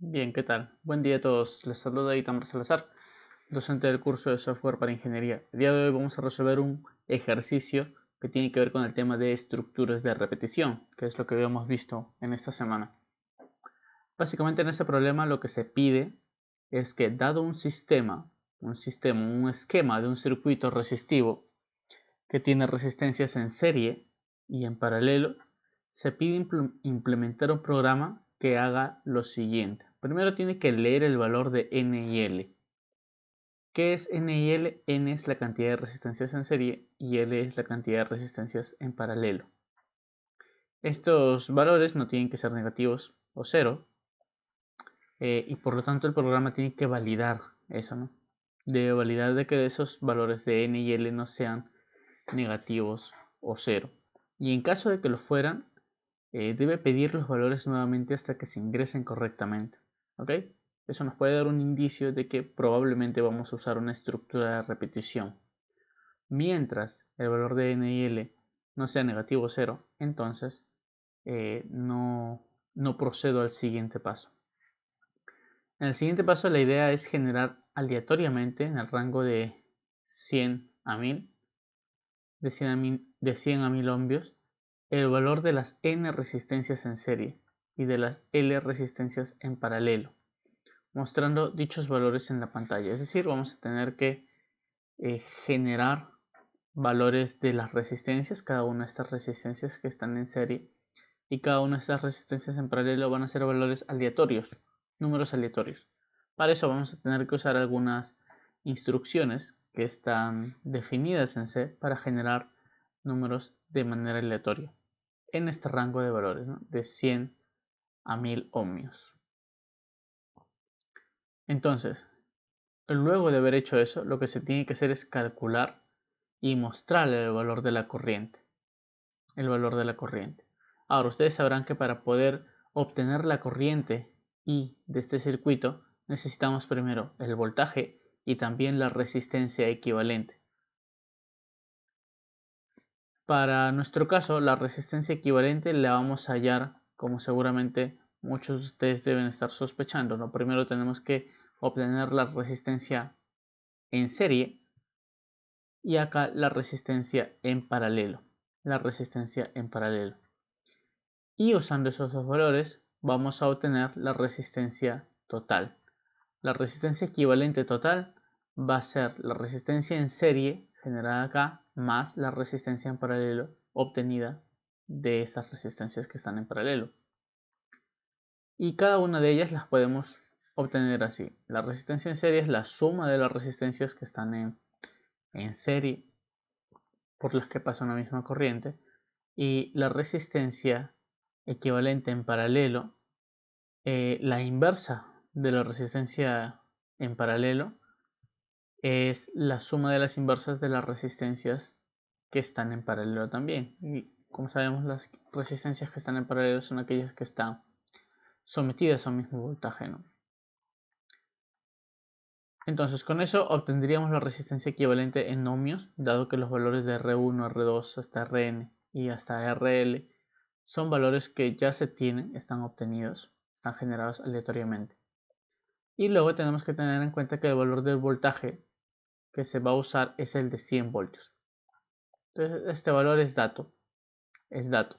Bien, ¿qué tal? Buen día a todos. Les saluda Itamar Salazar, docente del curso de software para ingeniería. El día de hoy vamos a resolver un ejercicio que tiene que ver con el tema de estructuras de repetición, que es lo que habíamos visto en esta semana. Básicamente en este problema lo que se pide es que dado un esquema de un circuito resistivo que tiene resistencias en serie y en paralelo, se pide implementar un programa que haga lo siguiente. Primero tiene que leer el valor de N y L. ¿Qué es N y L? N es la cantidad de resistencias en serie y L es la cantidad de resistencias en paralelo. Estos valores no tienen que ser negativos o cero, y por lo tanto el programa tiene que validar eso, ¿no? Debe validar de que esos valores de N y L no sean negativos o cero. Y en caso de que lo fueran, debe pedir los valores nuevamente hasta que se ingresen correctamente. ¿Ok? Eso nos puede dar un indicio de que probablemente vamos a usar una estructura de repetición. Mientras el valor de n y l no sea negativo o cero, entonces no procedo al siguiente paso. En el siguiente paso la idea es generar aleatoriamente en el rango de 100 a 1000, de 100 a 1000 ohmios, el valor de las n resistencias en serie y de las l resistencias en paralelo, mostrando dichos valores en la pantalla. Es decir, vamos a tener que generar valores de las resistencias, cada una de estas resistencias que están en serie, y cada una de estas resistencias en paralelo van a ser valores aleatorios, números aleatorios. Para eso vamos a tener que usar algunas instrucciones que están definidas en C para generar números de manera aleatoria en este rango de valores, ¿no? De 100 a 1000 ohmios. Entonces, luego de haber hecho eso, lo que se tiene que hacer es calcular y mostrarle el valor de la corriente. El valor de la corriente. Ahora, ustedes sabrán que para poder obtener la corriente I de este circuito, necesitamos primero el voltaje y también la resistencia equivalente. Para nuestro caso, la resistencia equivalente la vamos a hallar, como seguramente muchos de ustedes deben estar sospechando, ¿no? Primero tenemos que obtener la resistencia en serie y acá la resistencia en paralelo. La resistencia en paralelo. Y usando esos dos valores vamos a obtener la resistencia total. La resistencia equivalente total va a ser la resistencia en serie generada acá más la resistencia en paralelo obtenida de estas resistencias que están en paralelo. Y cada una de ellas las podemos obtener así. La resistencia en serie es la suma de las resistencias que están en serie por las que pasa una misma corriente, y la resistencia equivalente en paralelo, la inversa de la resistencia en paralelo es la suma de las inversas de las resistencias que están en paralelo también. Y como sabemos, las resistencias que están en paralelo son aquellas que están sometidas a un mismo voltaje, ¿no? Entonces, con eso obtendríamos la resistencia equivalente en ohmios, dado que los valores de R1, R2 hasta Rn y hasta Rl son valores que ya se tienen, están obtenidos, están generados aleatoriamente. Y luego tenemos que tener en cuenta que el valor del voltaje que se va a usar es el de 100 voltios. Entonces, este valor es dato, es dato.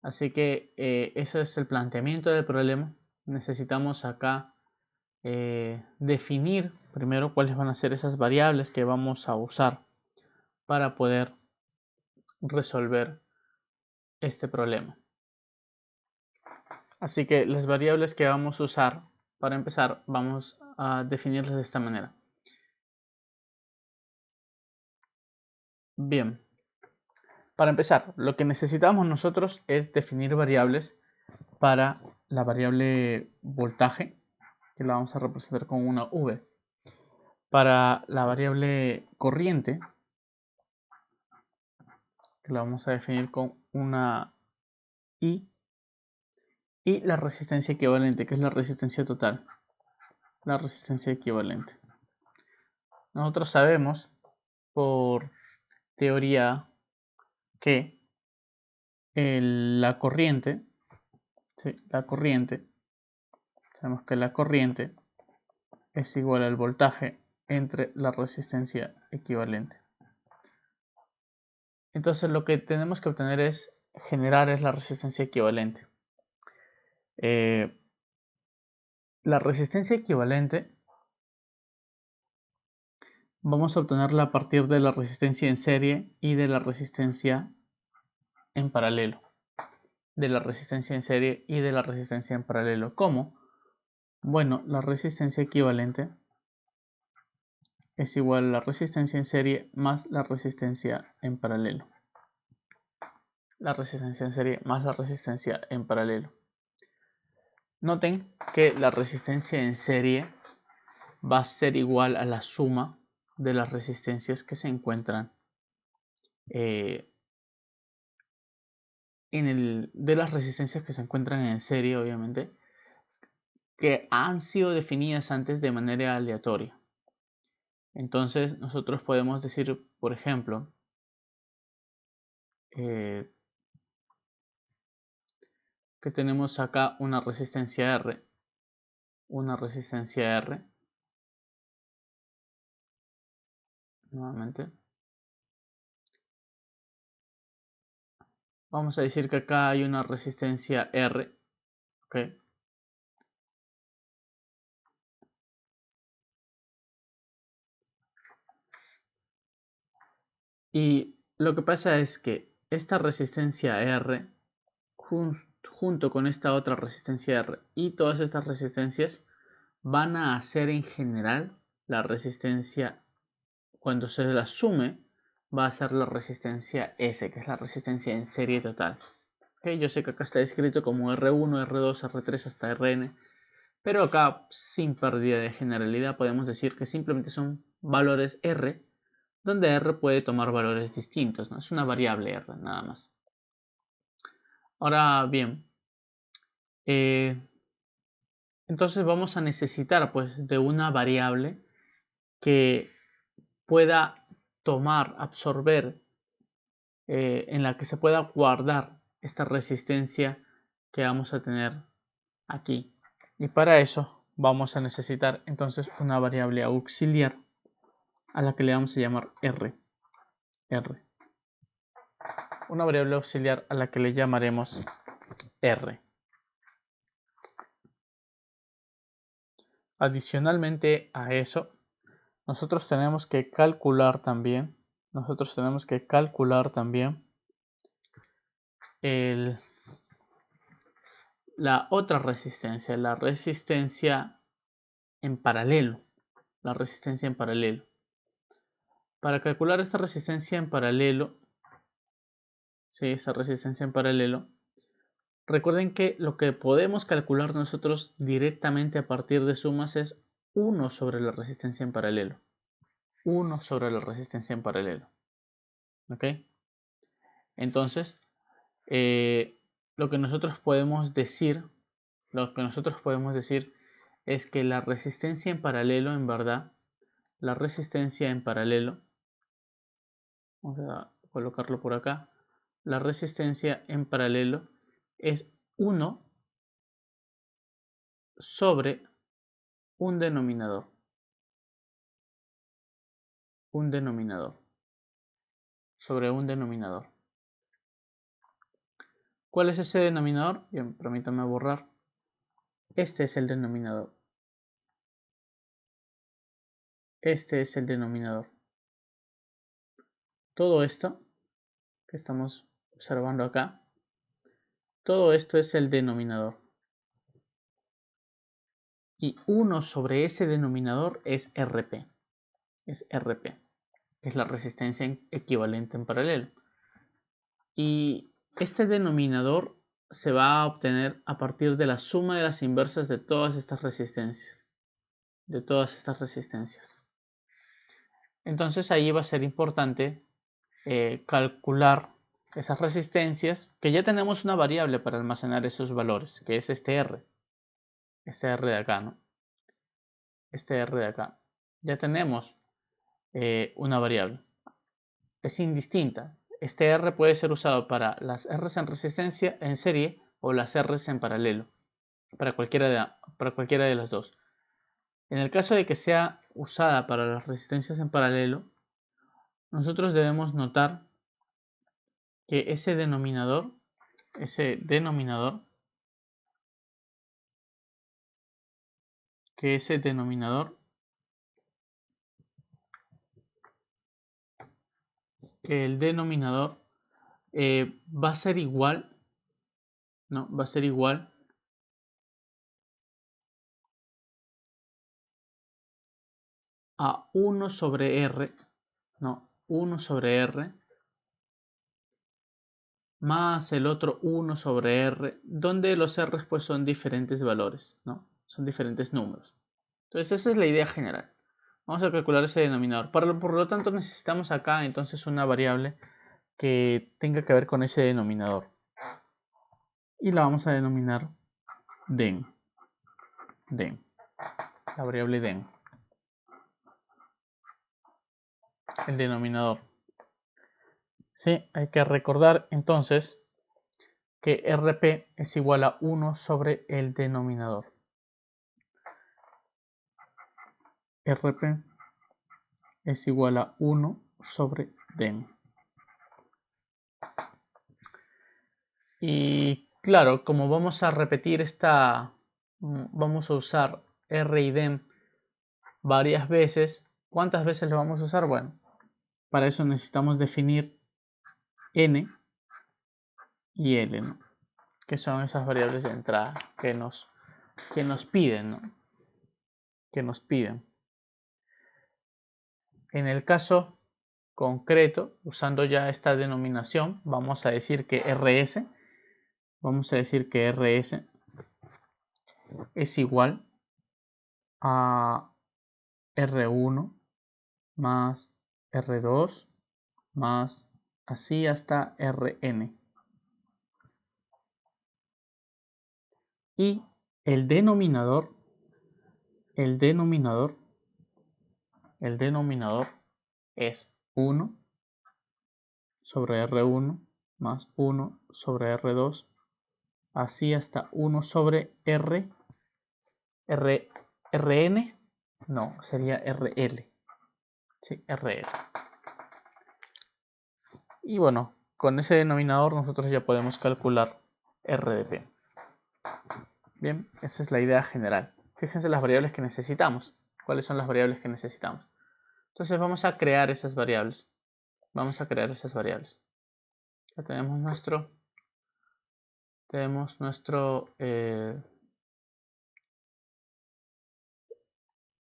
Así que ese es el planteamiento del problema. Necesitamos acá definir primero cuáles van a ser esas variables que vamos a usar para poder resolver este problema. Así que las variables que vamos a usar para empezar vamos a definirlas de esta manera. Bien, para empezar, lo que necesitamos nosotros es definir variables para la variable voltaje, que la vamos a representar con una V. Para la variable corriente, que la vamos a definir con una I. Y la resistencia equivalente, que es la resistencia total. La resistencia equivalente. Nosotros sabemos por teoría que la corriente, ¿sí? La corriente Sabemos que la corriente es igual al voltaje entre la resistencia equivalente. Entonces lo que tenemos que obtener es generar la resistencia equivalente. La resistencia equivalente vamos a obtenerla a partir de la resistencia en serie y de la resistencia en paralelo. De la resistencia en serie y de la resistencia en paralelo. ¿Cómo? Bueno, la resistencia equivalente es igual a la resistencia en serie más la resistencia en paralelo. La resistencia en serie más la resistencia en paralelo. Noten que la resistencia en serie va a ser igual a la suma de las resistencias que se encuentran de las resistencias que se encuentran en serie, obviamente, que han sido definidas antes de manera aleatoria. Entonces nosotros podemos decir, por ejemplo, que tenemos acá una resistencia R, nuevamente. Vamos a decir que acá hay una resistencia R, ¿ok? Y lo que pasa es que esta resistencia R, junto con esta otra resistencia R y todas estas resistencias, van a hacer en general la resistencia, cuando se la sume, va a ser la resistencia S, que es la resistencia en serie total. ¿Okay? Yo sé que acá está escrito como R1, R2, R3 hasta Rn, pero acá, sin pérdida de generalidad, podemos decir que simplemente son valores R, donde R puede tomar valores distintos, ¿no? Es una variable R, nada más. Ahora bien, entonces vamos a necesitar pues de una variable que pueda tomar, absorber, en la que se pueda guardar esta resistencia que vamos a tener aquí. Y para eso vamos a necesitar entonces una variable auxiliar a la que le vamos a llamar R. Una variable auxiliar a la que le llamaremos R. Adicionalmente a eso, nosotros tenemos que calcular también la otra resistencia, la resistencia en paralelo. Para calcular esta resistencia en paralelo, recuerden que lo que podemos calcular nosotros directamente a partir de sumas es 1 sobre la resistencia en paralelo. 1 sobre la resistencia en paralelo. ¿Ok? Entonces, lo que nosotros podemos decir es que la resistencia en paralelo, en verdad, vamos a colocarlo por acá, la resistencia en paralelo es 1 sobre un denominador. Sobre un denominador. ¿Cuál es ese denominador? Bien, permítanme borrar. Este es el denominador. Todo esto que estamos observando acá, todo esto es el denominador. Y 1 sobre ese denominador es RP. Que es la resistencia equivalente en paralelo. Y este denominador se va a obtener a partir de la suma de las inversas de todas estas resistencias. Entonces ahí va a ser importante calcular esas resistencias, que ya tenemos una variable para almacenar esos valores, que es este R de acá, ¿no? Este R de acá. Ya tenemos una variable. Es indistinta. Este R puede ser usado para las R's en resistencia en serie o las R's en paralelo. para cualquiera de las dos. En el caso de que sea usada para las resistencias en paralelo, nosotros debemos notar que ese denominador que el denominador va a ser igual, ¿no? Va a ser igual a 1 sobre R, ¿no? 1 sobre R más el otro 1 sobre R, donde los R pues son diferentes valores, ¿no? Son diferentes números. Entonces esa es la idea general. Vamos a calcular ese denominador. Por lo tanto necesitamos acá entonces una variable que tenga que ver con ese denominador. Y la vamos a denominar den. La variable den. El denominador. Sí, hay que recordar entonces que RP es igual a 1 sobre el denominador. RP es igual a 1 sobre den. Y claro, como vamos a repetir vamos a usar R y den varias veces. ¿Cuántas veces lo vamos a usar? Bueno, para eso necesitamos definir n y l, ¿no? Que son esas variables de entrada que nos piden, ¿no? Que nos piden. En el caso concreto, usando ya esta denominación, vamos a decir que rs es igual a R1 más R2 más así hasta Rn. Y el denominador es 1 sobre R1 más 1 sobre R2 así hasta 1 sobre Rn, no, sería RL. Sí, RL. Y bueno, con ese denominador nosotros ya podemos calcular R de P. Bien, esa es la idea general. Fíjense las variables que necesitamos. ¿Cuáles son las variables que necesitamos? Entonces vamos a crear esas variables. Ya tenemos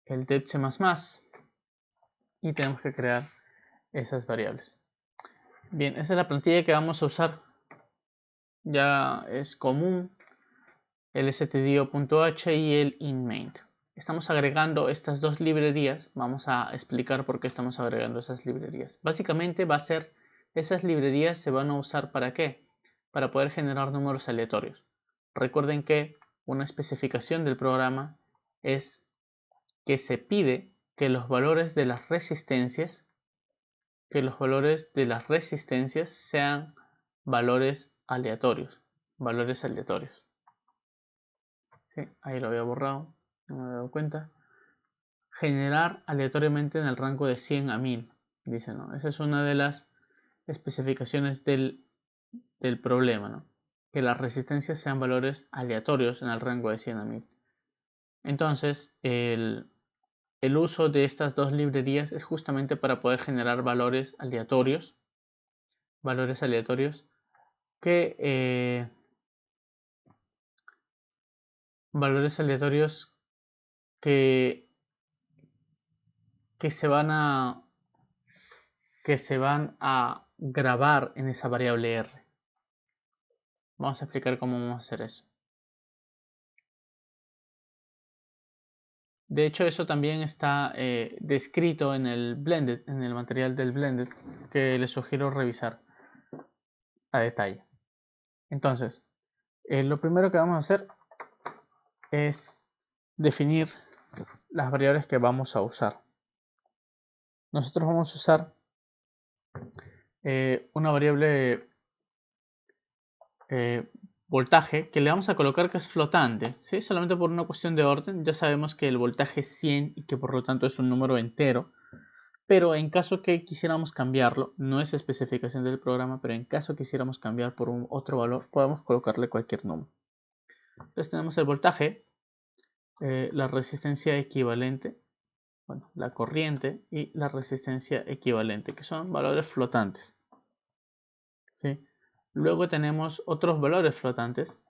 el det C++ y tenemos que crear esas variables. Bien, esa es la plantilla que vamos a usar. Ya es común el stdio.h y el inmain. Estamos agregando estas dos librerías. Vamos a explicar por qué estamos agregando esas librerías. Básicamente va a ser, esas librerías se van a usar ¿para qué? Para poder generar números aleatorios. Recuerden que una especificación del programa es que se pide que los valores de las resistencias sean valores aleatorios. Sí, ahí lo había borrado, no me he dado cuenta. Generar aleatoriamente en el rango de 100 a 1000, dice, ¿no? Esa es una de las especificaciones del problema, ¿no? Que las resistencias sean valores aleatorios en el rango de 100 a 1000. Entonces, el uso de estas dos librerías es justamente para poder generar valores aleatorios que que se van a grabar en esa variable R. Vamos a explicar cómo vamos a hacer eso. De hecho, eso también está descrito en el Blended, en el material del Blended, que les sugiero revisar a detalle. Entonces, lo primero que vamos a hacer es definir las variables que vamos a usar. Nosotros vamos a usar una variable voltaje que le vamos a colocar que es flotante, ¿sí? Solamente por una cuestión de orden. Ya sabemos que el voltaje es 100 y que por lo tanto es un número entero. Pero en caso que quisiéramos cambiarlo, no es especificación del programa, pero en caso que quisiéramos cambiar por otro valor, podemos colocarle cualquier número. Entonces tenemos el voltaje, la resistencia equivalente, bueno, la corriente y la resistencia equivalente, que son valores flotantes, ¿sí? Luego tenemos otros valores flotantes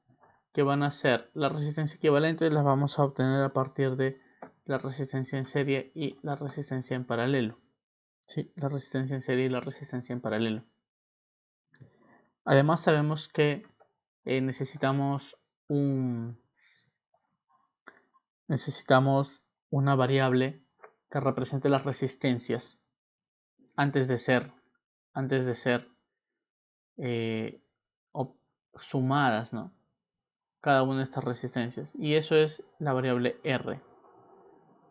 que van a ser la resistencia equivalente, las vamos a obtener a partir de la resistencia en serie y la resistencia en paralelo. Sí, la resistencia en serie y la resistencia en paralelo. Además sabemos que necesitamos una variable que represente las resistencias antes de ser eh, sumadas, ¿no? Cada una de estas resistencias. Y eso es la variable R.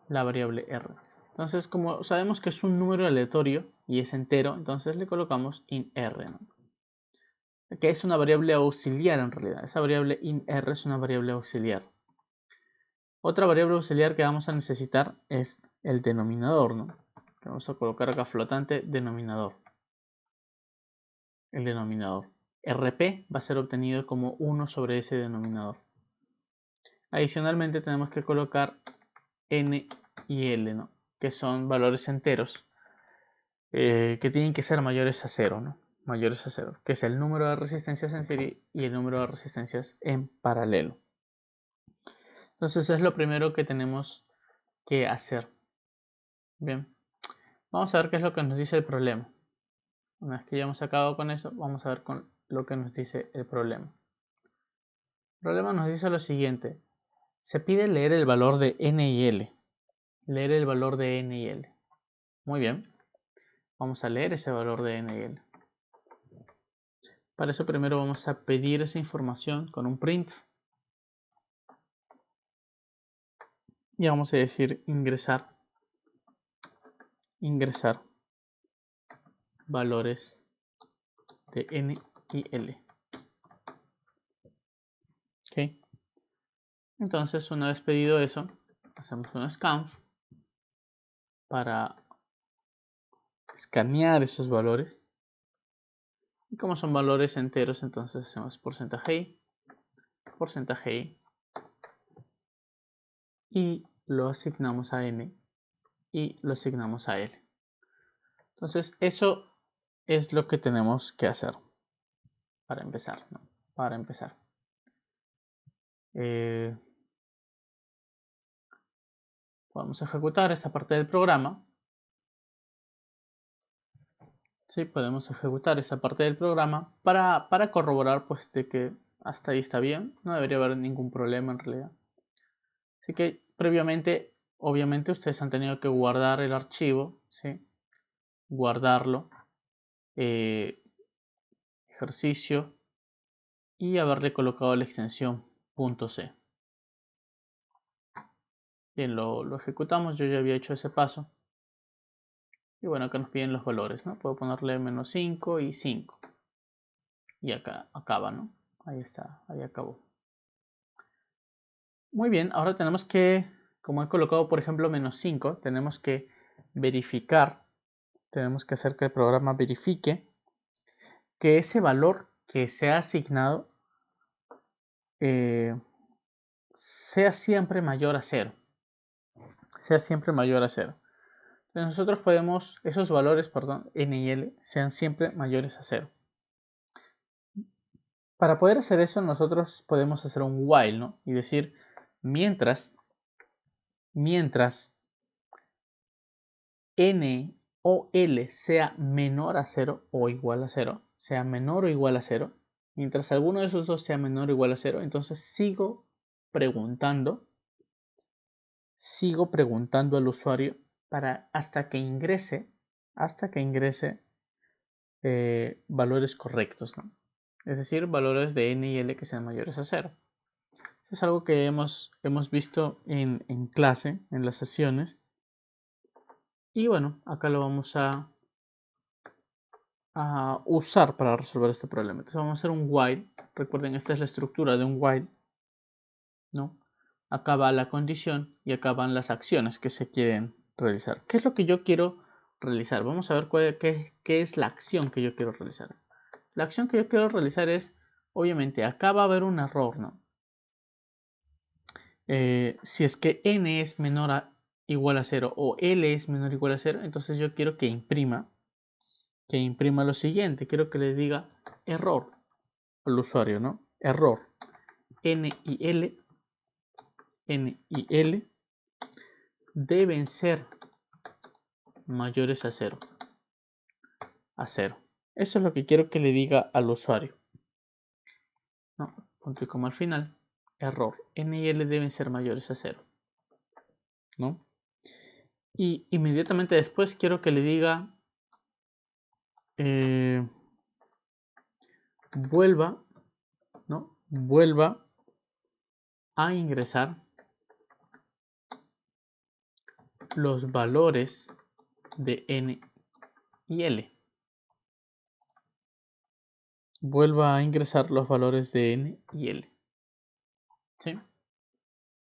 La variable R. Entonces, como sabemos que es un número aleatorio y es entero, entonces le colocamos int R, ¿no? Que es una variable auxiliar en realidad. Esa variable int R es una variable auxiliar. Otra variable auxiliar que vamos a necesitar es el denominador, ¿no? Vamos a colocar acá flotante denominador. El denominador. RP va a ser obtenido como 1 sobre ese denominador. Adicionalmente tenemos que colocar N y L, ¿no? Que son valores enteros que tienen que ser mayores a 0, ¿no? Mayores a 0, que es el número de resistencias en serie y el número de resistencias en paralelo. Entonces es lo primero que tenemos que hacer. Bien, vamos a ver qué es lo que nos dice el problema. Una vez que ya hemos acabado con eso, vamos a ver con lo que nos dice el problema. El problema nos dice lo siguiente. Se pide leer el valor de N y L. Leer el valor de N y L. Muy bien. Vamos a leer ese valor de N y L. Para eso primero vamos a pedir esa información con un print. Y vamos a decir ingresar valores de N y L. ¿Ok? Entonces, una vez pedido eso, hacemos un scanf para escanear esos valores. Y como son valores enteros, entonces hacemos %i, y lo asignamos a n y lo asignamos a l. Entonces, eso es lo que tenemos que hacer para empezar, ¿no? Para empezar. Podemos ejecutar esta parte del programa. Sí, podemos ejecutar esta parte del programa para corroborar pues de que hasta ahí está bien. No debería haber ningún problema en realidad. Así que previamente, obviamente ustedes han tenido que guardar el archivo, ¿sí? Guardarlo, ejercicio, y haberle colocado la extensión .c. Bien, lo ejecutamos, yo ya había hecho ese paso. Y bueno, acá nos piden los valores, ¿no? Puedo ponerle -5 y 5. Y acá acaba, ¿no? Ahí está, ahí acabó. Muy bien, ahora tenemos que, como he colocado por ejemplo -5, tenemos que verificar, tenemos que hacer que el programa verifique que ese valor que se ha asignado sea siempre mayor a 0. Sea siempre mayor a 0. Entonces nosotros podemos, esos valores, perdón, n y l, sean siempre mayores a 0. Para poder hacer eso, nosotros podemos hacer un while, ¿no? Y decir, mientras n o l sea menor a 0 o igual a 0, sea menor o igual a 0, mientras alguno de esos dos sea menor o igual a 0, entonces sigo preguntando al usuario hasta que ingrese valores correctos, ¿no? Es decir, valores de n y l que sean mayores a 0. Eso es algo que hemos visto en clase, en las sesiones. Y bueno, acá lo vamos a a usar para resolver este problema. Entonces vamos a hacer un while. Recuerden, esta es la estructura de un while, ¿no? Acá va la condición y acá van las acciones que se quieren realizar. ¿Qué es lo que yo quiero realizar? Vamos a ver qué es la acción que yo quiero realizar. La acción que yo quiero realizar es, obviamente, acá va a haber un error, ¿no? Si es que n es menor a igual a 0 o l es menor o igual a 0, entonces yo quiero que imprima lo siguiente. Quiero que le diga error al usuario, ¿no? Error. N y L deben ser mayores a 0. A 0. Eso es lo que quiero que le diga al usuario. ¿No? Punto y coma al final. Error. N y L deben ser mayores a 0. ¿No? Y inmediatamente después quiero que le diga vuelva, ¿no? Vuelva a ingresar los valores de N y L. Vuelva a ingresar los valores de N y L. ¿Sí?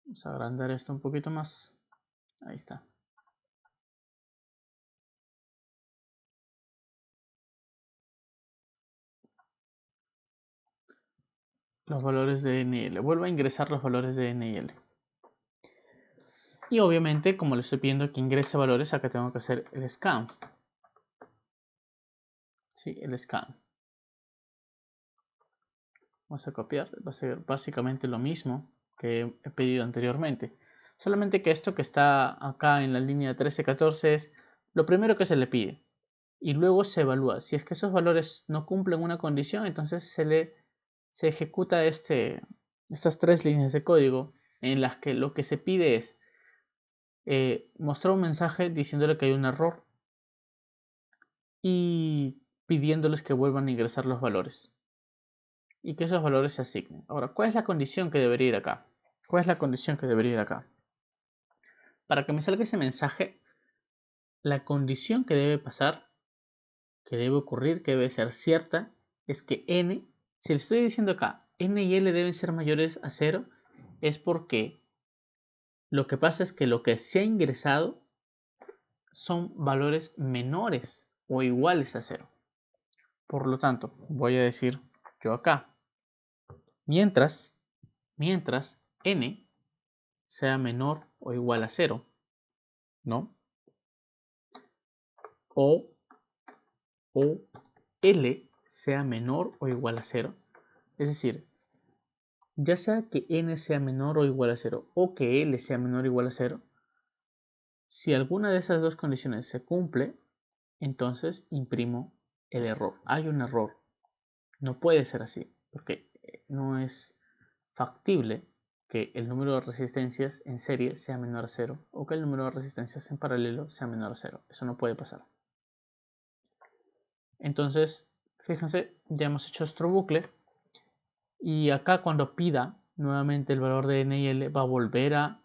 Vamos a agrandar esto un poquito más. Ahí está. Los valores de N y L. Vuelva a ingresar los valores de N y L. Y obviamente, como le estoy pidiendo que ingrese valores, acá tengo que hacer el scan. Sí, el scan. Vamos a copiar. Va a ser básicamente lo mismo que he pedido anteriormente. Solamente que esto que está acá en la línea 13-14 es lo primero que se le pide. Y luego se evalúa. Si es que esos valores no cumplen una condición, entonces se ejecuta estas 3 líneas de código en las que lo que se pide es mostrar un mensaje diciéndole que hay un error y pidiéndoles que vuelvan a ingresar los valores y que esos valores se asignen. Ahora, ¿cuál es la condición que debería ir acá? ¿Cuál es la condición que debería ir acá? Para que me salga ese mensaje, la condición que debe pasar, que debe ocurrir, que debe ser cierta, es que n, si le estoy diciendo acá, n y l deben ser mayores a 0, es porque lo que pasa es que lo que se ha ingresado son valores menores o iguales a 0. Por lo tanto, voy a decir yo acá, mientras n sea menor o igual a 0, ¿no? O L sea menor o igual a 0. Es decir, ya sea que n sea menor o igual a 0 o que L sea menor o igual a 0, si alguna de esas dos condiciones se cumple, entonces imprimo el error. Hay un error. No puede ser así, porque no es factible que el número de resistencias en serie sea menor a 0 o que el número de resistencias en paralelo sea menor a 0. Eso no puede pasar. Entonces, fíjense, ya hemos hecho nuestro bucle y acá cuando pida nuevamente el valor de n y l va a volver a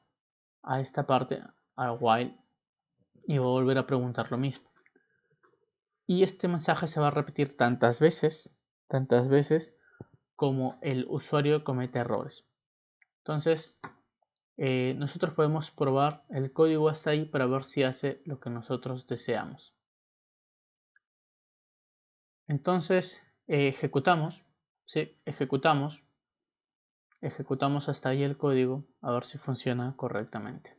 esta parte, a while, y va a volver a preguntar lo mismo. Y este mensaje se va a repetir tantas veces como el usuario comete errores. Entonces, nosotros podemos probar el código hasta ahí para ver si hace lo que nosotros deseamos. Entonces, ejecutamos, ¿sí? Ejecutamos hasta ahí el código a ver si funciona correctamente.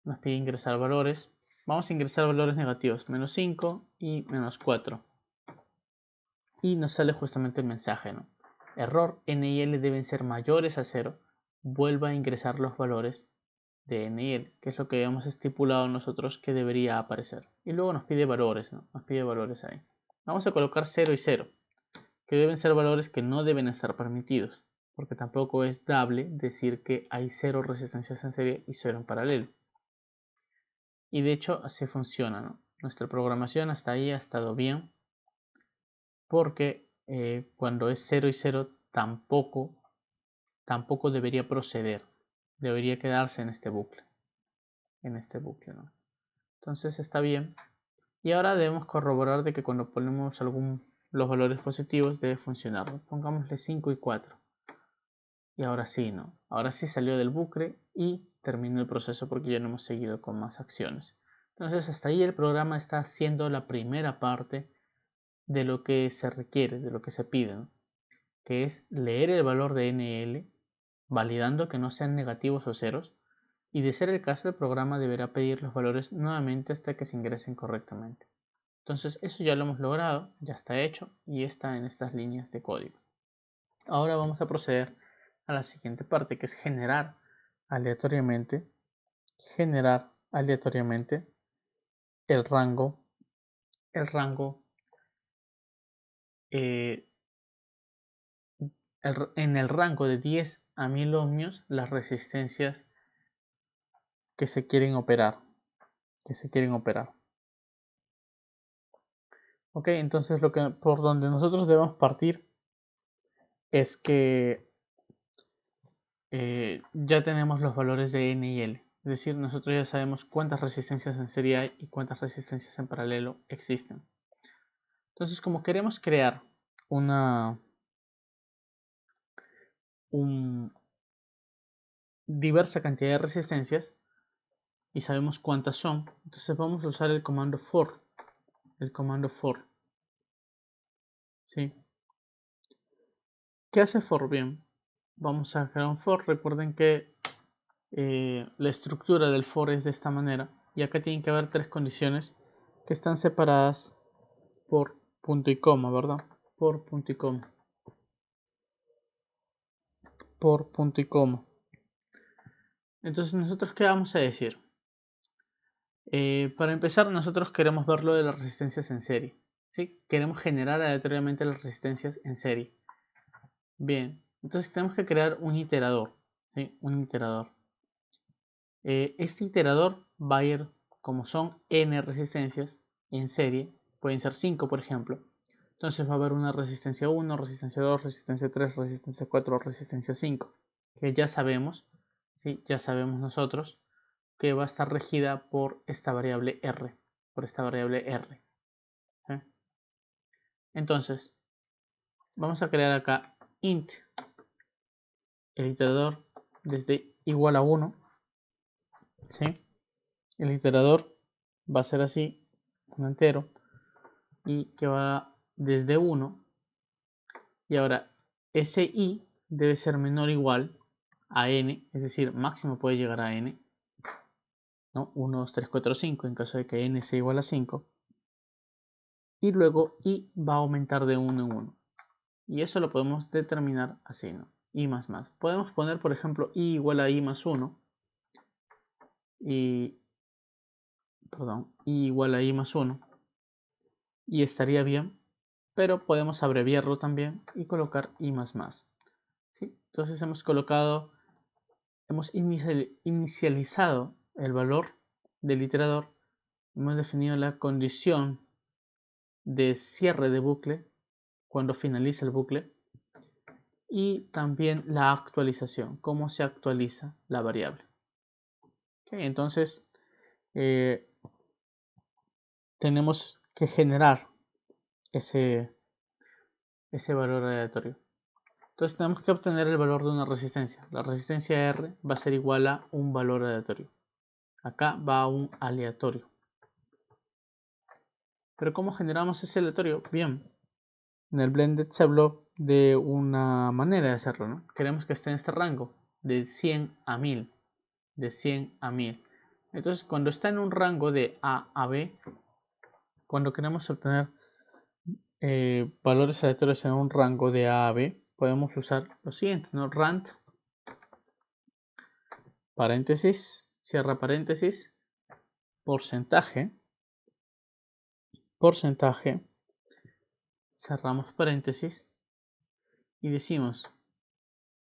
Nos pide ingresar valores. Vamos a ingresar valores negativos, menos 5 y menos 4. Y nos sale justamente el mensaje, ¿no? Error, n y l deben ser mayores a 0. Vuelva a ingresar los valores de n y l, que es lo que habíamos estipulado nosotros que debería aparecer. Y luego nos pide valores, ¿no? Nos pide valores ahí. Vamos a colocar 0 y 0, que deben ser valores que no deben estar permitidos, porque tampoco es dable decir que hay 0 resistencias en serie y 0 en paralelo. Y de hecho así funciona, ¿no? Nuestra programación hasta ahí ha estado bien, porque cuando es 0 y 0 tampoco debería proceder, debería quedarse en este bucle, ¿no? Entonces está bien Y ahora debemos corroborar de que cuando ponemos los valores positivos debe funcionar. Pongámosle 5 y 4. Y ahora sí, ¿no? Ahora sí salió del bucle y terminó el proceso porque ya no hemos seguido con más acciones. Entonces hasta ahí el programa está haciendo la primera parte de lo que se requiere, de lo que se pide, ¿no? Que es leer el valor de NL, validando que no sean negativos o ceros, y de ser el caso el programa deberá pedir los valores nuevamente hasta que se ingresen correctamente. Entonces eso ya lo hemos logrado, ya está hecho y está en estas líneas de código. Ahora vamos a proceder a la siguiente parte, que es generar aleatoriamente el rango eh, en el rango de 10 a 1000 ohmios las resistencias que se quieren operar. Ok, entonces por donde nosotros debemos partir es que ya tenemos los valores de N y L. Es decir, nosotros ya sabemos cuántas resistencias en serie hay y cuántas resistencias en paralelo existen. Entonces, como queremos crear una diversa cantidad de resistencias y sabemos cuántas son, entonces vamos a usar el comando for. ¿Sí? ¿Qué hace for? Bien, vamos a crear un for. Recuerden que la estructura del for es de esta manera y acá tienen que haber tres condiciones que están separadas por punto y coma, ¿verdad? Por punto y coma. Entonces, ¿nosotros qué vamos a decir? Para empezar, nosotros queremos ver lo de las resistencias en serie. ¿Sí? Queremos generar aleatoriamente las resistencias en serie. Bien, entonces tenemos que crear un iterador. ¿Sí? Un iterador. Este iterador va a ir, como son n resistencias en serie, pueden ser 5 por ejemplo. Entonces va a haber una resistencia 1, resistencia 2, resistencia 3, resistencia 4, resistencia 5. Que ya sabemos, ¿sí? Ya sabemos nosotros que va a estar regida por esta variable R. ¿Sí? Entonces, vamos a crear acá int el iterador desde igual a 1. ¿Sí? El iterador va a ser así, un entero, y que va desde 1. Y ahora, ese i debe ser menor o igual a n, es decir, máximo puede llegar a n, ¿no? 1, 2, 3, 4, 5, en caso de que n sea igual a 5. Y luego i va a aumentar de 1 en 1. Y eso lo podemos determinar así, ¿no? I más más. Podemos poner, por ejemplo, i igual a i más 1. I igual a i más 1. Y estaría bien, pero podemos abreviarlo también y colocar i más más. ¿Sí? Entonces hemos inicializado el valor del iterador, hemos definido la condición de cierre de bucle cuando finaliza el bucle y también la actualización, cómo se actualiza la variable. Okay, entonces tenemos que generar ese valor aleatorio. Entonces tenemos que obtener el valor de una resistencia. La resistencia R va a ser igual a un valor aleatorio. Acá va un aleatorio. Pero ¿cómo generamos ese aleatorio? Bien, en el blended se habló de una manera de hacerlo, ¿no? Queremos que esté en este rango de 100 a 1000. De 100 a 1000. Entonces, cuando está en un rango de A a B, cuando queremos obtener valores aleatorios en un rango de A a B, podemos usar lo siguiente, ¿no? Rand, paréntesis, cierra paréntesis, porcentaje, cerramos paréntesis y decimos,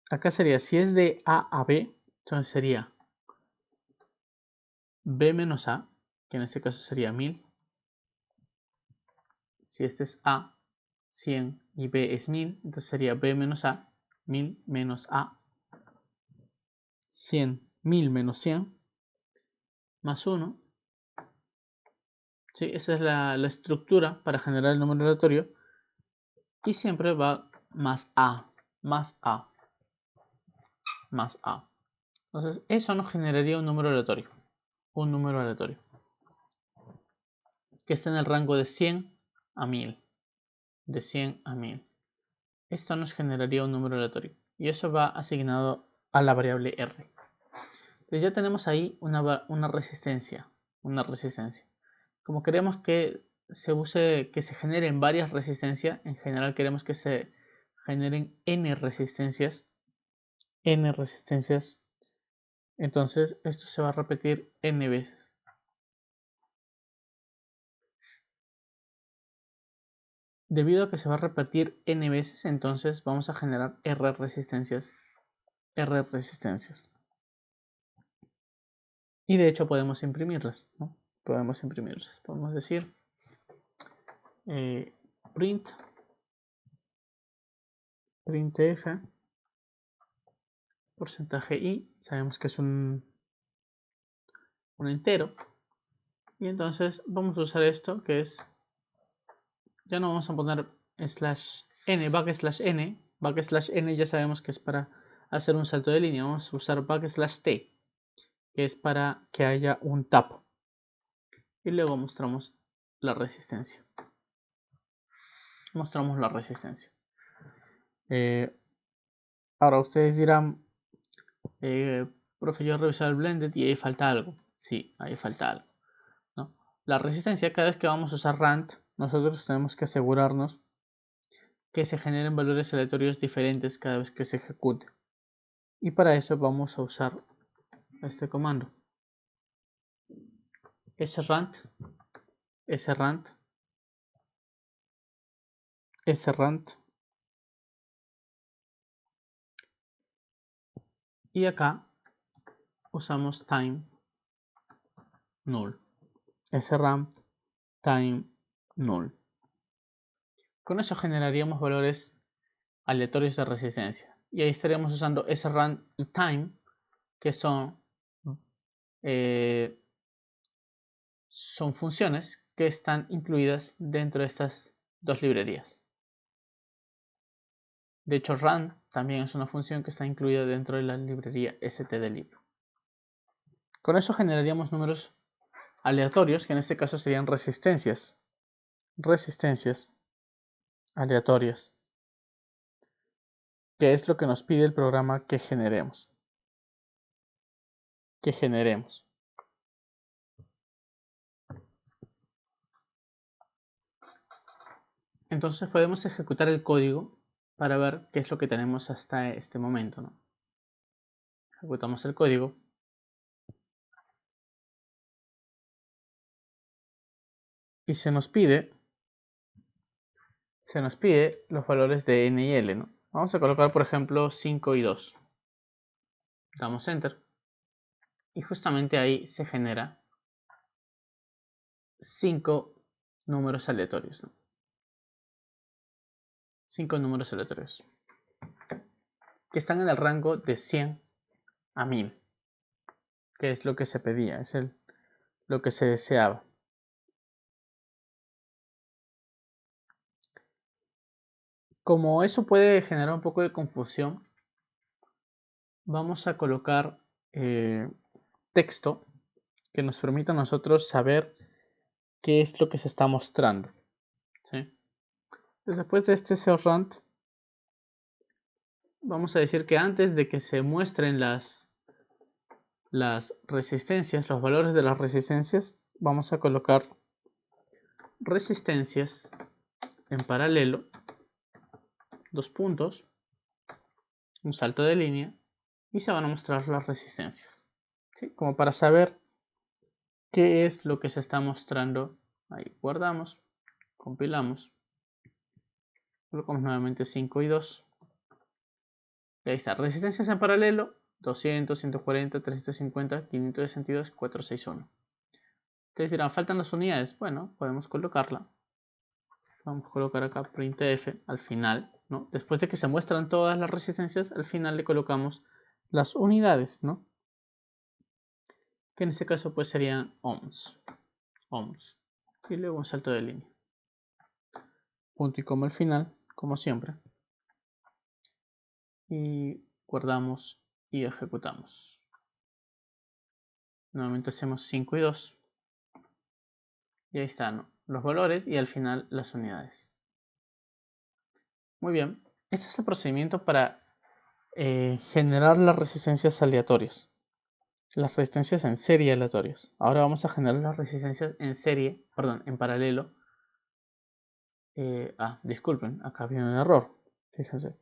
acá sería, si es de A a B, entonces sería B menos A, que en este caso sería 1000. Si este es A, 100 y B es 1000, entonces sería B menos A, 1000 menos A, 100, 1000 menos 100, más 1, ¿sí? Esa es la estructura para generar el número aleatorio. Y siempre va más A, más A, más A. Entonces eso nos generaría un número aleatorio. Un número aleatorio. Que está en el rango de 100 a 1000. De 100 a 1000. Esto nos generaría un número aleatorio. Y eso va asignado a la variable R. Entonces ya tenemos ahí una resistencia. Una resistencia. Como queremos que se generen varias resistencias, en general queremos que se generen n resistencias. N resistencias. Entonces esto se va a repetir n veces. Debido a que se va a repetir n veces, entonces vamos a generar R resistencias. R resistencias. Y de hecho podemos imprimirlas, ¿no? Podemos imprimirlas. Podemos decir printf porcentaje i. Sabemos que es un entero. Y entonces vamos a usar esto que es, ya no vamos a poner /n, /n. /n ya sabemos que es para hacer un salto de línea. Vamos a usar /t, que es para que haya un tap. Y luego mostramos la resistencia. Mostramos la resistencia. Ahora ustedes dirán, profe, yo he revisado el blended y ahí falta algo. Sí, ahí falta algo, ¿no? La resistencia, cada vez que vamos a usar rand, nosotros tenemos que asegurarnos que se generen valores aleatorios diferentes cada vez que se ejecute. Y para eso vamos a usar este comando. srand, y acá usamos time null. srand time null. Con eso generaríamos valores aleatorios de resistencia. Y ahí estaríamos usando srand y time, que son funciones que están incluidas dentro de estas dos librerías. De hecho, rand también es una función que está incluida dentro de la librería stdlib. Con eso generaríamos números aleatorios, que en este caso serían resistencias. Resistencias aleatorias. Que es lo que nos pide el programa que generemos. Entonces podemos ejecutar el código para ver qué es lo que tenemos hasta este momento, ¿no? Ejecutamos el código. Y se nos pide los valores de n y l, ¿no? Vamos a colocar, por ejemplo, 5 y 2. Damos Enter. Y justamente ahí se genera 5 números aleatorios, ¿no? 5 números aleatorios. Que están en el rango de 100 a 1000. Que es lo que se pedía, es lo que se deseaba. Como eso puede generar un poco de confusión, vamos a colocar texto que nos permita a nosotros saber qué es lo que se está mostrando, ¿sí? Después de este srand, vamos a decir que antes de que se muestren las resistencias, los valores de las resistencias, vamos a colocar resistencias en paralelo, dos puntos, un salto de línea, y se van a mostrar las resistencias, ¿sí? Como para saber qué es lo que se está mostrando. Ahí guardamos, compilamos, colocamos nuevamente 5 y 2. Y ahí está, resistencias en paralelo, 200, 140, 350, 562, 461. Ustedes dirán, faltan las unidades. Bueno, podemos colocarla. Vamos a colocar acá printf al final, ¿no? Después de que se muestran todas las resistencias, al final le colocamos las unidades, ¿no? Que en este caso pues serían ohms. y luego un salto de línea. Punto y coma al final, como siempre. Y guardamos y ejecutamos. Nuevamente hacemos 5 y 2. Y ahí están los valores y al final las unidades. Muy bien. Este es el procedimiento para generar las resistencias aleatorias. Las resistencias en serie aleatorias. Ahora vamos a generar las resistencias en serie, perdón, en paralelo. Disculpen, acá viene un error. Fíjense.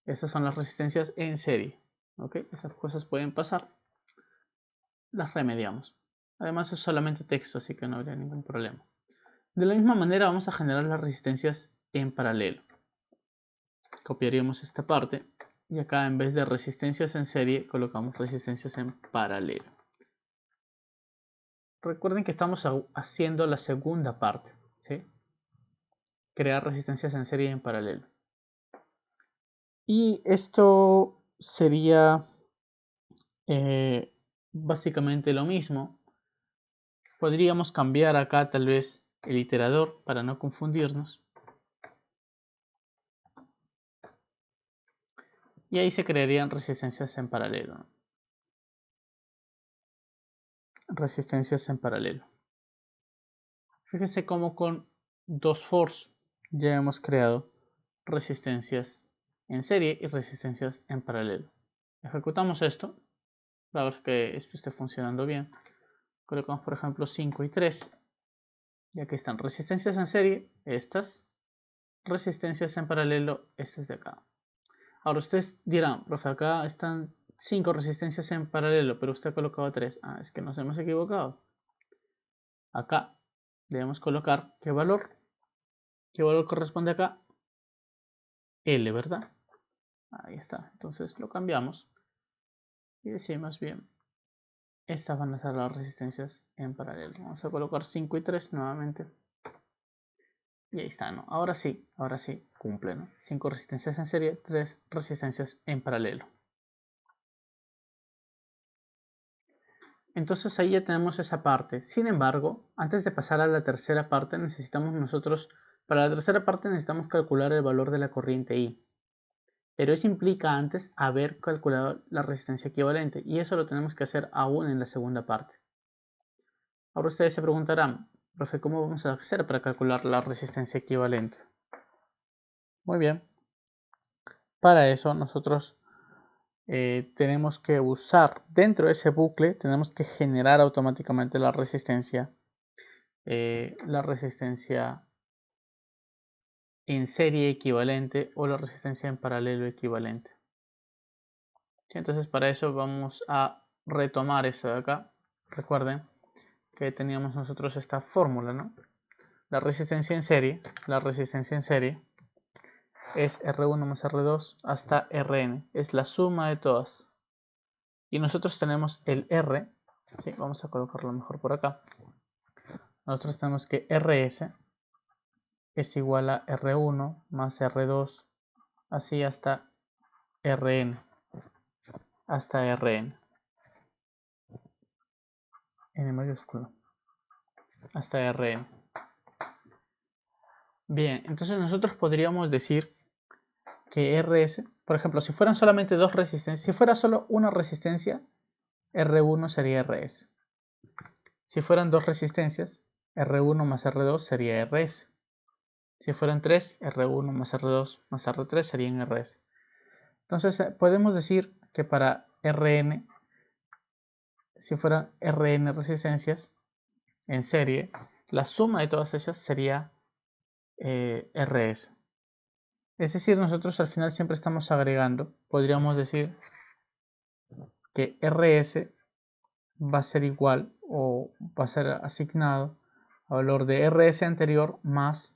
Estas son las resistencias en serie. ¿Ok? Estas cosas pueden pasar. Las remediamos. Además es solamente texto, así que no habría ningún problema. De la misma manera vamos a generar las resistencias en paralelo. Copiaríamos esta parte y acá en vez de resistencias en serie colocamos resistencias en paralelo. Recuerden que estamos haciendo la segunda parte, ¿sí? Crear resistencias en serie y en paralelo. Y esto sería básicamente lo mismo. Podríamos cambiar acá tal vez el iterador para no confundirnos. Y ahí se crearían resistencias en paralelo. Resistencias en paralelo. Fíjese cómo con dos fors ya hemos creado resistencias en serie y resistencias en paralelo. Ejecutamos esto para ver que esto esté funcionando bien. Colocamos por ejemplo 5 y 3. Y aquí están resistencias en serie, estas. Resistencias en paralelo, estas de acá. Ahora ustedes dirán, profe, acá están 5 resistencias en paralelo, pero usted ha colocado 3. Es que nos hemos equivocado. Acá debemos colocar ¿qué valor? ¿Qué valor corresponde acá? L, ¿verdad? Ahí está. Entonces lo cambiamos y decimos bien. Estas van a ser las resistencias en paralelo. Vamos a colocar 5 y 3 nuevamente. Y ahí está, ¿no? Ahora sí cumple, ¿no? 5 resistencias en serie, 3 resistencias en paralelo. Entonces ahí ya tenemos esa parte. Sin embargo, antes de pasar a la tercera parte, para la tercera parte necesitamos calcular el valor de la corriente I. Pero eso implica antes haber calculado la resistencia equivalente y eso lo tenemos que hacer aún en la segunda parte. Ahora ustedes se preguntarán, profe, ¿cómo vamos a hacer para calcular la resistencia equivalente? Muy bien. Para eso nosotros tenemos que usar dentro de ese bucle, tenemos que generar automáticamente la resistencia en serie equivalente o la resistencia en paralelo equivalente. ¿Sí? Entonces para eso vamos a retomar eso de acá. Recuerden que teníamos nosotros esta fórmula, ¿no? La resistencia en serie es R1 más R2 hasta Rn, es la suma de todas. Y nosotros tenemos el R, ¿sí? Vamos a colocarlo mejor por acá. Nosotros tenemos que Rs es igual a R1 más R2, así hasta Rn, hasta Rn, n mayúscula, hasta Rn. Bien, entonces nosotros podríamos decir que Rs, por ejemplo, si fueran solamente dos resistencias, si fuera solo una resistencia, R1 sería Rs. Si fueran dos resistencias, R1 más R2 sería Rs. Si fueran 3, R1 más R2 más R3 serían Rs. Entonces podemos decir que para Rn, si fueran Rn resistencias en serie, la suma de todas ellas sería Rs. Es decir, nosotros al final siempre estamos agregando. Podríamos decir que Rs va a ser igual o va a ser asignado al valor de Rs anterior más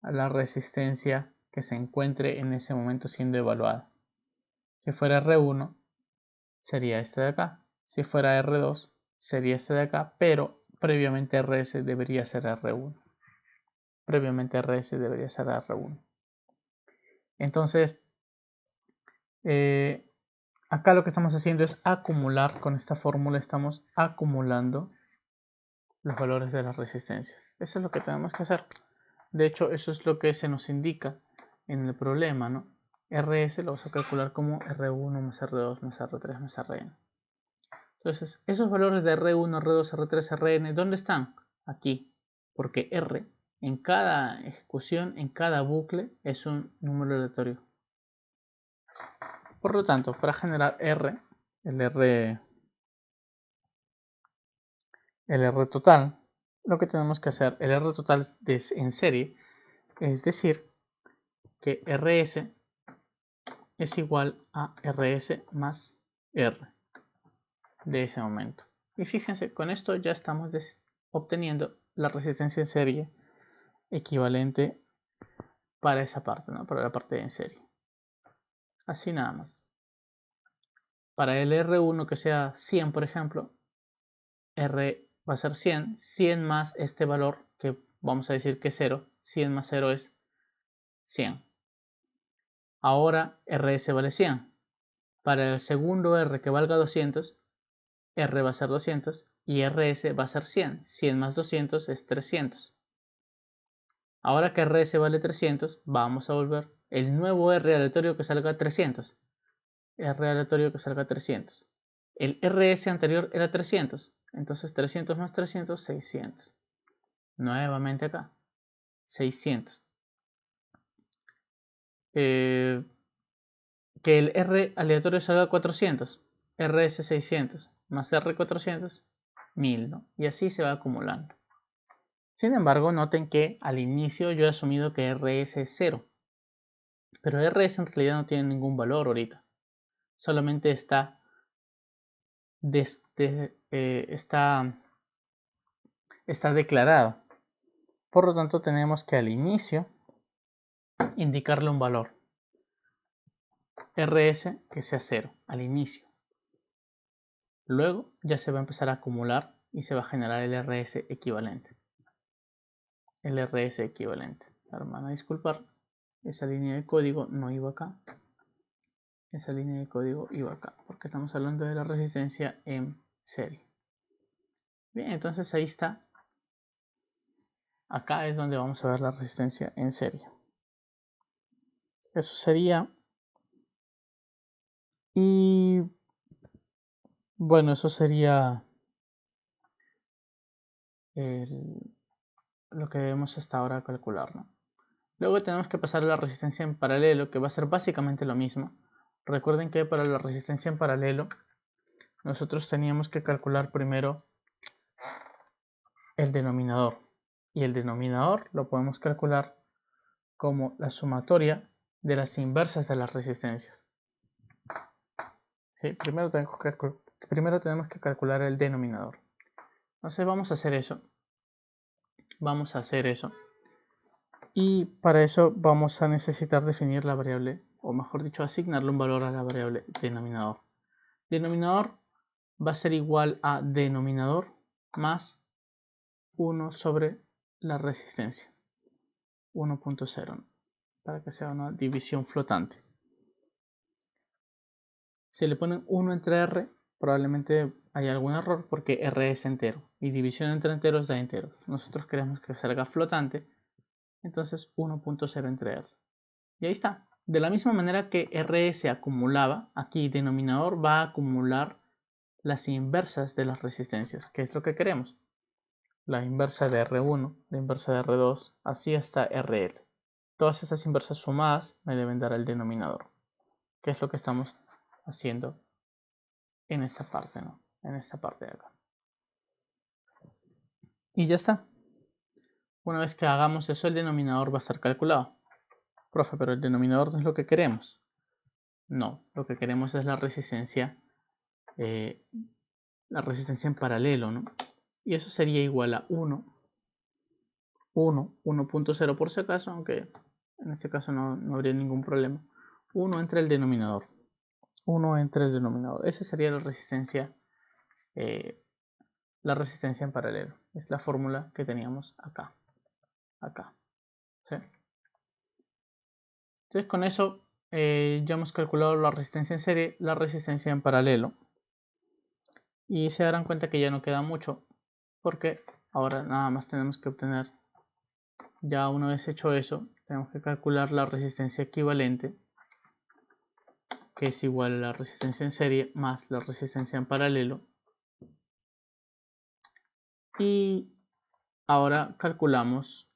a la resistencia que se encuentre en ese momento siendo evaluada. Si fuera R1 sería este de acá, si fuera R2 sería este de acá, pero previamente Rs debería ser R1. Previamente Rs debería ser R1. Entonces, acá lo que estamos haciendo es acumular, con esta fórmula estamos acumulando los valores de las resistencias. Eso es lo que tenemos que hacer. De hecho, eso es lo que se nos indica en el problema, ¿no? RS lo vamos a calcular como R1 más R2 más R3 más Rn. Entonces, esos valores de R1, R2, R3, Rn, ¿dónde están? Aquí, porque R en cada ejecución, en cada bucle, es un número aleatorio. Por lo tanto, para generar R, el R total, lo que tenemos que hacer, el R total en serie, es decir, que RS es igual a RS más R de ese momento. Y fíjense, con esto ya estamos obteniendo la resistencia en serie equivalente para esa parte, ¿no? Para la parte en serie. Así nada más. Para el R1 que sea 100, por ejemplo, R va a ser 100, 100 más este valor que vamos a decir que es 0, 100 más 0 es 100. Ahora RS vale 100. Para el segundo R que valga 200, R va a ser 200 y RS va a ser 100. 100 más 200 es 300. Ahora que RS vale 300, vamos a volver el nuevo R aleatorio que salga 300. R aleatorio que salga 300. El RS anterior era 300. Entonces 300 más 300, 600. Nuevamente acá, 600. Que el R aleatorio salga 400. RS 600 más R 400, 1000, ¿no? Y así se va acumulando. Sin embargo, noten que al inicio yo he asumido que RS es 0. Pero RS en realidad no tiene ningún valor ahorita. Solamente está declarado. Por lo tanto, tenemos que al inicio indicarle un valor. RS que sea 0 al inicio. Luego ya se va a empezar a acumular y se va a generar el RS equivalente. El RS equivalente. Hermana, disculpar, esa línea de código no iba acá. Esa línea de código iba acá, porque estamos hablando de la resistencia en serie. Bien, entonces ahí está. Acá es donde vamos a ver la resistencia en serie. Eso sería. Y bueno, eso sería lo que debemos hasta ahora calcular, ¿no? Luego tenemos que pasar a la resistencia en paralelo, que va a ser básicamente lo mismo. Recuerden que para la resistencia en paralelo nosotros teníamos que calcular primero el denominador. Y el denominador lo podemos calcular como la sumatoria de las inversas de las resistencias. ¿Sí? Primero tenemos que calcular el denominador. Entonces vamos a hacer eso. Vamos a hacer eso. Y para eso vamos a necesitar definir la variable, o mejor dicho, asignarle un valor a la variable denominador. Denominador va a ser igual a denominador más 1 sobre la resistencia. 1.0, para que sea una división flotante. Si le ponen 1 entre R, probablemente haya algún error porque R es entero y división entre enteros da enteros. Nosotros queremos que salga flotante, entonces 1.0 entre R. Y ahí está. De la misma manera que RS acumulaba, aquí denominador va a acumular las inversas de las resistencias, que es lo que queremos. La inversa de R1, la inversa de R2, así hasta RL. Todas esas inversas sumadas me deben dar el denominador, que es lo que estamos haciendo en esta parte, ¿no? En esta parte de acá. Y ya está. Una vez que hagamos eso, el denominador va a estar calculado. Profe, pero el denominador no es lo que queremos. No, lo que queremos es la resistencia en paralelo, ¿no? Y eso sería igual a 1.0 por si acaso, aunque en este caso no habría ningún problema. 1 entre el denominador. 1 entre el denominador. Esa sería la resistencia en paralelo. Es la fórmula que teníamos acá. ¿Sí? Entonces con eso ya hemos calculado la resistencia en serie, la resistencia en paralelo. Y se darán cuenta que ya no queda mucho, porque Ahora nada más tenemos que obtener, ya una vez hecho eso, tenemos que calcular la resistencia equivalente, que es igual a la resistencia en serie más la resistencia en paralelo. Y ahora calculamos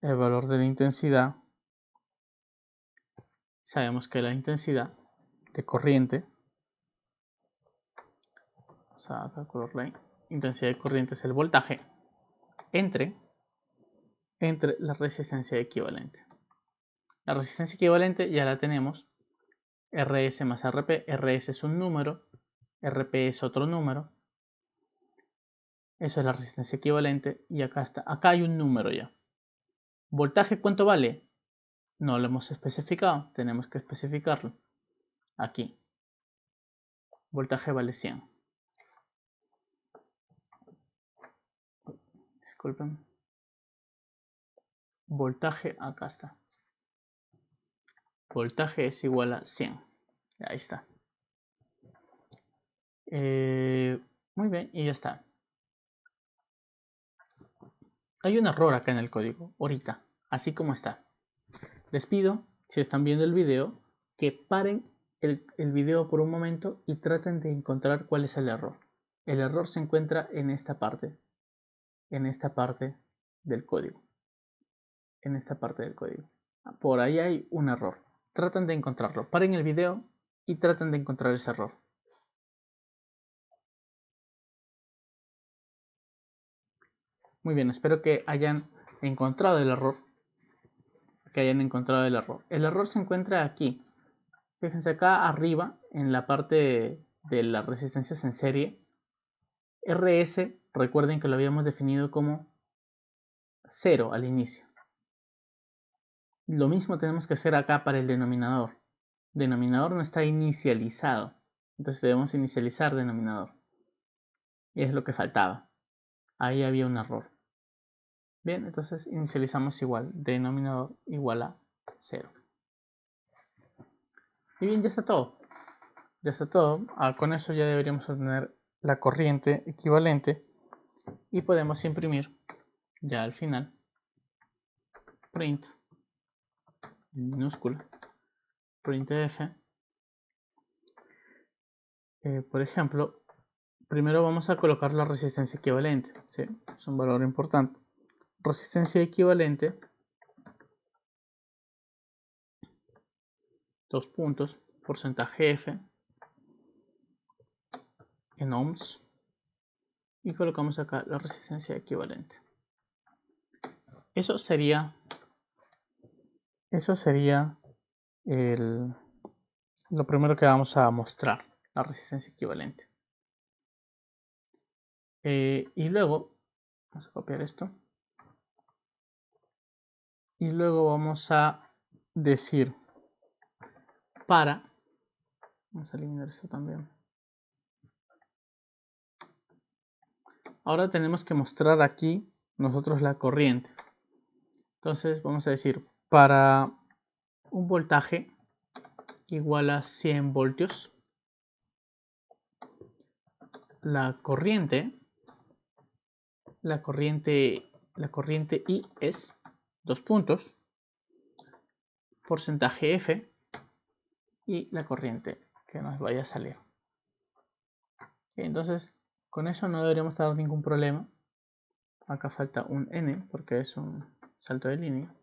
el valor de la intensidad. Sabemos que la intensidad de corriente, vamos a calcular la intensidad de corriente, es el voltaje entre la resistencia equivalente. La resistencia equivalente ya la tenemos, RS más RP. RS es un número, RP es otro número. Eso es la resistencia equivalente y acá está. Acá hay un número ya. ¿Voltaje cuánto vale? No lo hemos especificado, tenemos que especificarlo. Aquí. Voltaje vale 100. Disculpen. Voltaje, acá está. Voltaje es igual a 100. Ahí está. Muy bien, y ya está. Hay un error acá en el código, ahorita, así como está. Les pido, si están viendo el video, que paren el video por un momento y traten de encontrar cuál es el error. El error se encuentra en esta parte del código. En esta parte del código. Por ahí hay un error. Traten de encontrarlo. Paren el video y traten de encontrar ese error. Muy bien, espero que hayan encontrado el error. El error se encuentra aquí. Fíjense acá arriba, en la parte de las resistencias en serie. RS, recuerden que lo habíamos definido como 0 al inicio. Lo mismo tenemos que hacer acá para el denominador. Denominador no está inicializado. Entonces debemos inicializar denominador. Y es lo que faltaba. Ahí había un error. Bien, entonces inicializamos igual. Denominador igual a 0. Y bien, ya está todo. Ya está todo. Con eso ya deberíamos obtener la corriente equivalente. Y podemos imprimir ya al final. Print. En minúscula. Printf. Por ejemplo, primero vamos a colocar la resistencia equivalente. ¿Sí? Es un valor importante. Resistencia equivalente. Dos puntos. Porcentaje F. En ohms. Y colocamos acá la resistencia equivalente. Eso sería lo primero que vamos a mostrar, la resistencia equivalente. Y luego, vamos a copiar esto. Y luego vamos a decir vamos a eliminar esto también. Ahora tenemos que mostrar aquí nosotros la corriente. Entonces vamos a decir para un voltaje igual a 100 voltios, la corriente I es 2 puntos, porcentaje F y la corriente que nos vaya a salir. Entonces con eso no deberíamos tener ningún problema. Acá falta un N porque es un salto de línea.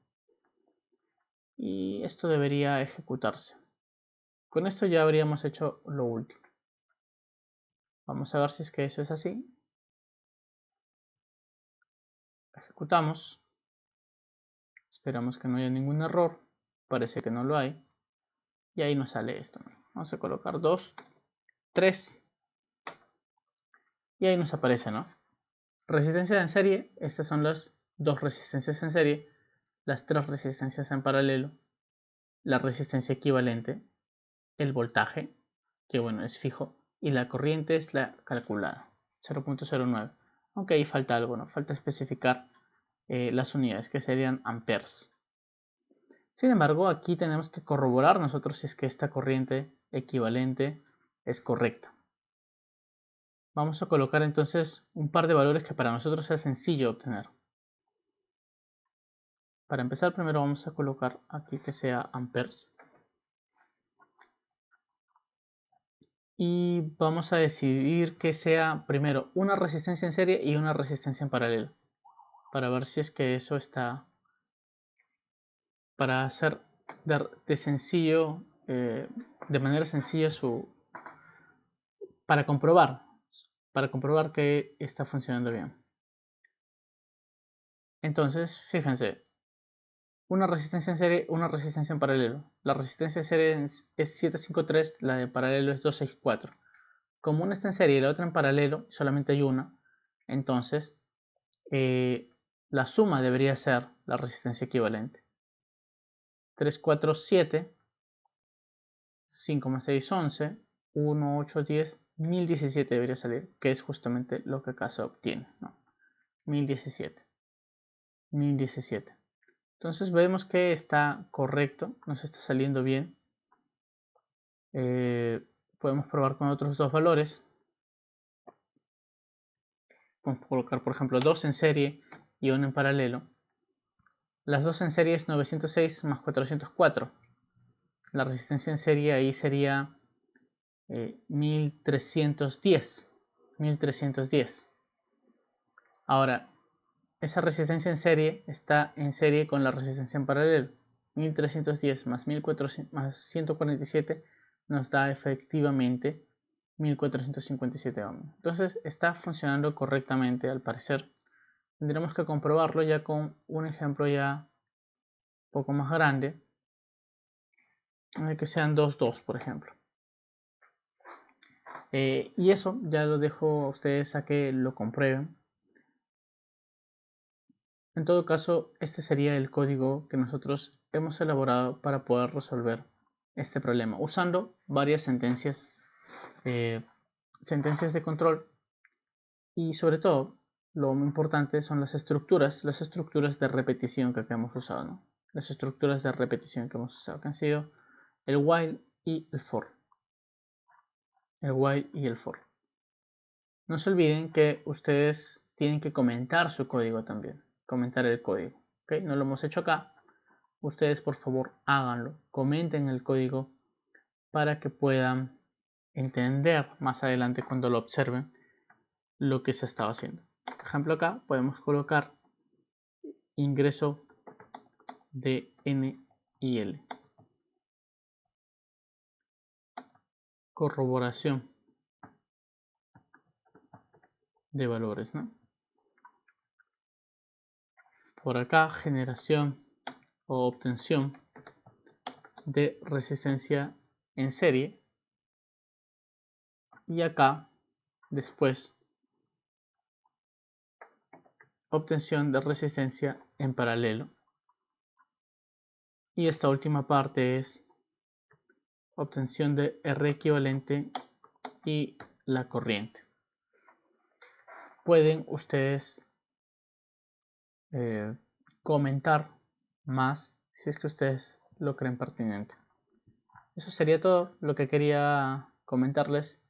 Y esto debería ejecutarse. Con esto ya habríamos hecho lo último. Vamos a ver si es que eso es así. Ejecutamos. Esperamos que no haya ningún error. Parece que no lo hay. Y ahí nos sale esto. Vamos a colocar 2, 3. Y ahí nos aparece, ¿no? Resistencia en serie. Estas son las dos resistencias en serie. Las tres resistencias en paralelo. La resistencia equivalente. El voltaje, que bueno, es fijo. Y la corriente es la calculada. 0.09. Aunque ahí falta algo, ¿no? Falta especificar las unidades, que serían amperes. Sin embargo, aquí tenemos que corroborar nosotros si es que esta corriente equivalente es correcta. Vamos a colocar entonces un par de valores que para nosotros sea sencillo obtener. Para empezar, primero vamos a colocar aquí que sea amperes. Y vamos a decidir que sea primero una resistencia en serie y una resistencia en paralelo. Para ver si es que eso está... Para hacer de sencillo, de manera sencilla para comprobar que está funcionando bien. Entonces, fíjense, una resistencia en serie, una resistencia en paralelo. La resistencia en serie es 753, la de paralelo es 264. Como una está en serie y la otra en paralelo, solamente hay una, entonces la suma debería ser la resistencia equivalente. 347, 5 más 6, 11, 1, 8, 10, 1017 debería salir, que es justamente lo que acá se obtiene, ¿no? 1017. 1017. Entonces vemos que está correcto, nos está saliendo bien. Podemos probar con otros dos valores. Podemos colocar, por ejemplo, 2 en serie y 1 en paralelo. Las dos en serie es 906 más 404. La resistencia en serie ahí sería 1310. 1310. Ahora, esa resistencia en serie está en serie con la resistencia en paralelo. 1310 más 147 nos da efectivamente 1457 ohms. Entonces está funcionando correctamente al parecer. Tendremos que comprobarlo ya con un ejemplo ya un poco más grande, que sean 2,2 por ejemplo. Y eso ya lo dejo a ustedes a que lo comprueben. En todo caso, este sería el código que nosotros hemos elaborado para poder resolver este problema, usando varias sentencias de control, y sobre todo, lo muy importante son las estructuras de repetición que hemos usado, ¿no? Las estructuras de repetición que hemos usado, que han sido el while y el for. El while y el for. No se olviden que ustedes tienen que comentar su código también, comentar el código, ¿ok? No lo hemos hecho acá. Ustedes por favor háganlo, comenten el código para que puedan entender más adelante cuando lo observen lo que se estaba haciendo. Por ejemplo, acá podemos colocar ingreso de N y L, corroboración de valores, ¿no? Por acá generación o obtención de resistencia en serie, y acá después obtención de resistencia en paralelo, y esta última parte es obtención de R equivalente y la corriente. Pueden ustedes comentar más si es que ustedes lo creen pertinente. Eso sería todo lo que quería comentarles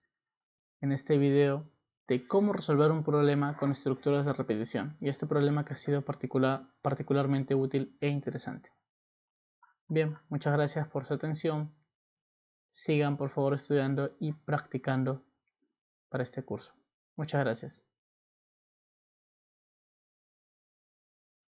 en este video de cómo resolver un problema con estructuras de repetición, y este problema que ha sido particularmente útil e interesante. Bien, muchas gracias por su atención. Sigan por favor estudiando y practicando para este curso. Muchas gracias.